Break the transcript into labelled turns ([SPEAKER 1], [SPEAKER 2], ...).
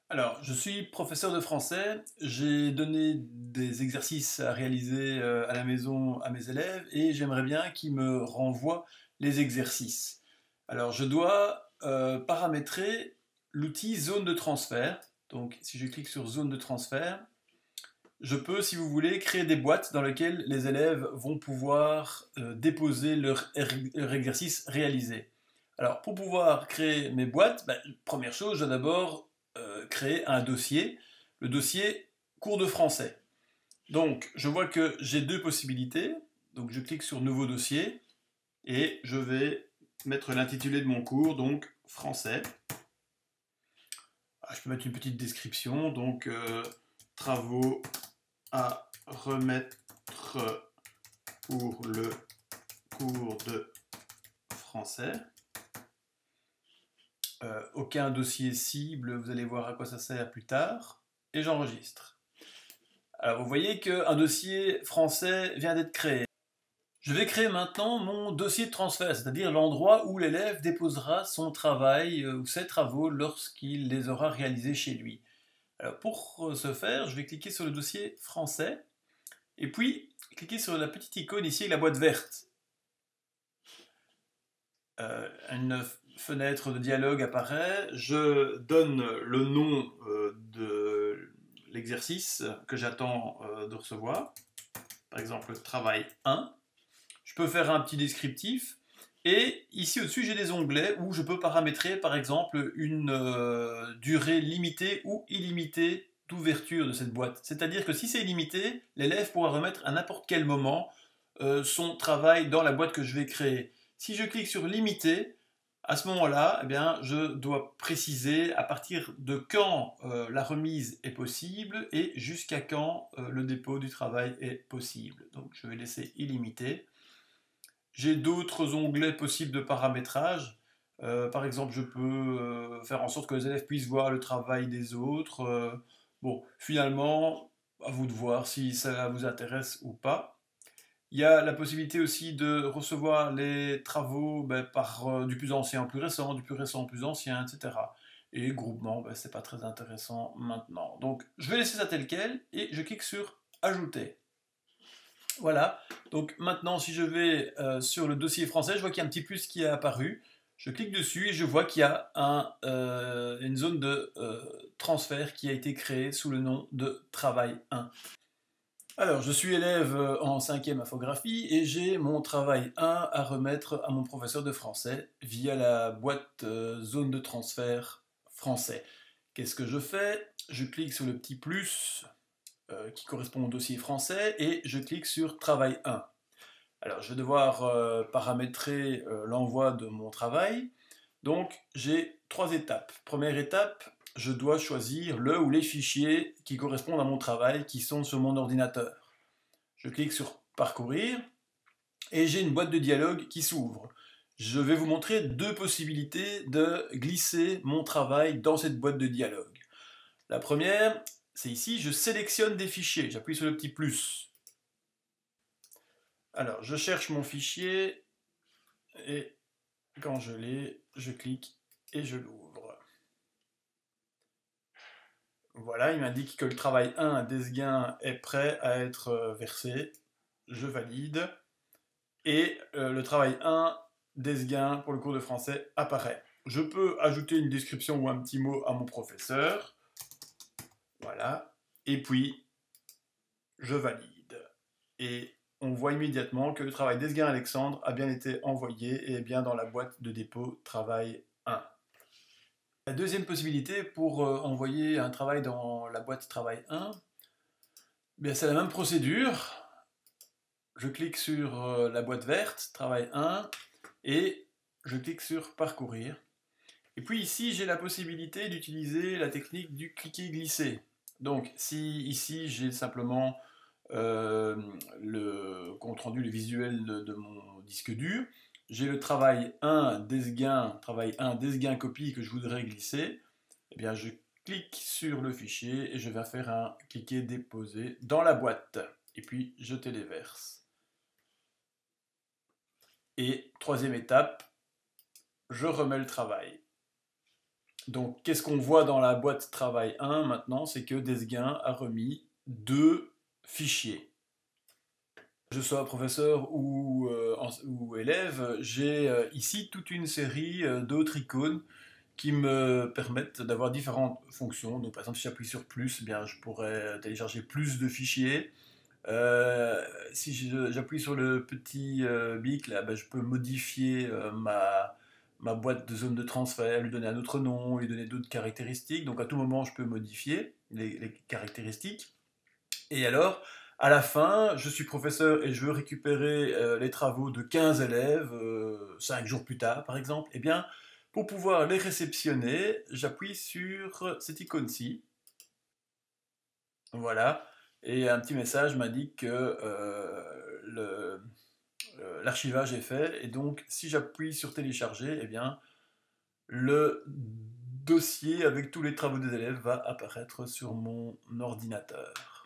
[SPEAKER 1] Alors, je suis professeur de français. J'ai donné des exercices à réaliser à la maison à mes élèves et j'aimerais bien qu'ils me renvoient les exercices. Alors, je dois paramétrer l'outil zone de transfert. Donc, si je clique sur zone de transfert, je peux, si vous voulez, créer des boîtes dans lesquelles les élèves vont pouvoir déposer leur exercice réalisé. Alors, pour pouvoir créer mes boîtes, première chose, je dois d'abord créer un dossier, le dossier cours de français. Donc, je vois que j'ai deux possibilités. Donc, je clique sur Nouveau dossier et je vais mettre l'intitulé de mon cours, donc français. Je peux mettre une petite description, donc travaux à remettre pour le cours de français. Aucun dossier cible, vous allez voir à quoi ça sert plus tard. Et j'enregistre. Alors vous voyez qu'un dossier français vient d'être créé. Je vais créer maintenant mon dossier de transfert, c'est-à-dire l'endroit où l'élève déposera son travail ou ses travaux lorsqu'il les aura réalisés chez lui. Alors pour ce faire, je vais cliquer sur le dossier français et puis cliquer sur la petite icône ici avec la boîte verte. Une fenêtre de dialogue apparaît, je donne le nom de l'exercice que j'attends de recevoir, par exemple travail 1. Je peux faire un petit descriptif et ici au-dessus j'ai des onglets où je peux paramétrer par exemple une durée limitée ou illimitée d'ouverture de cette boîte. C'est-à-dire que si c'est illimité, l'élève pourra remettre à n'importe quel moment son travail dans la boîte que je vais créer. Si je clique sur limiter, à ce moment-là, eh bien, je dois préciser à partir de quand la remise est possible et jusqu'à quand le dépôt du travail est possible. Donc je vais laisser illimité. J'ai d'autres onglets possibles de paramétrage. Par exemple, je peux faire en sorte que les élèves puissent voir le travail des autres. Bon, finalement, à vous de voir si ça vous intéresse ou pas. Il y a la possibilité aussi de recevoir les travaux par du plus ancien au plus récent, du plus récent au plus ancien, etc. Et groupement, c'est pas très intéressant maintenant. Donc, je vais laisser ça tel quel et je clique sur Ajouter. Voilà, donc maintenant si je vais sur le dossier français, je vois qu'il y a un petit plus qui est apparu. Je clique dessus et je vois qu'il y a une zone de transfert qui a été créée sous le nom de Travail 1. Alors, je suis élève en 5e infographie et j'ai mon travail 1 à remettre à mon professeur de français via la boîte zone de transfert français. Qu'est-ce que je fais? Je clique sur le petit plus qui correspond au dossier français et je clique sur Travail 1. Alors, je vais devoir paramétrer l'envoi de mon travail. Donc, j'ai trois étapes. Première étape, je dois choisir le ou les fichiers qui correspondent à mon travail, qui sont sur mon ordinateur. Je clique sur Parcourir et j'ai une boîte de dialogue qui s'ouvre. Je vais vous montrer deux possibilités de glisser mon travail dans cette boîte de dialogue. La première, c'est ici, je sélectionne des fichiers. J'appuie sur le petit plus. Alors, je cherche mon fichier et quand je l'ai, je clique et je l'ouvre. Voilà, il m'indique que le travail 1 d'Esguin est prêt à être versé. Je valide. Et le travail 1 d'Esguin pour le cours de français apparaît. Je peux ajouter une description ou un petit mot à mon professeur. Voilà. Et puis, je valide. Et on voit immédiatement que le travail d'Esguin Alexandre a bien été envoyé et est bien dans la boîte de dépôt travail 1. La deuxième possibilité pour envoyer un travail dans la boîte travail 1, c'est la même procédure. Je clique sur la boîte verte, travail 1, et je clique sur parcourir. Et puis ici, j'ai la possibilité d'utiliser la technique du cliquer-glisser. Donc si ici, j'ai simplement le compte rendu, le visuel de mon disque dur, j'ai le travail 1 d'Esguin, copie que je voudrais glisser, eh bien je clique sur le fichier et je vais faire un cliquer déposer dans la boîte. Et puis je téléverse. Et troisième étape, je remets le travail. Donc, qu'est-ce qu'on voit dans la boîte travail 1 maintenant? C'est que Desguin a remis 2 fichiers. Que je sois professeur ou élève, j'ai ici toute une série d'autres icônes qui me permettent d'avoir différentes fonctions. Donc, par exemple, si j'appuie sur plus, eh bien, je pourrais télécharger plus de fichiers. Si j'appuie sur le petit bic, là, ben, je peux modifier ma boîte de zone de transfert, lui donner un autre nom, lui donner d'autres caractéristiques. Donc à tout moment, je peux modifier les caractéristiques. Et alors, à la fin, je suis professeur et je veux récupérer les travaux de 15 élèves, 5 jours plus tard par exemple. Eh bien, pour pouvoir les réceptionner, j'appuie sur cette icône-ci. Voilà. Et un petit message m'indique que l'archivage est fait. Et donc, si j'appuie sur télécharger, eh bien, le dossier avec tous les travaux des élèves va apparaître sur mon ordinateur.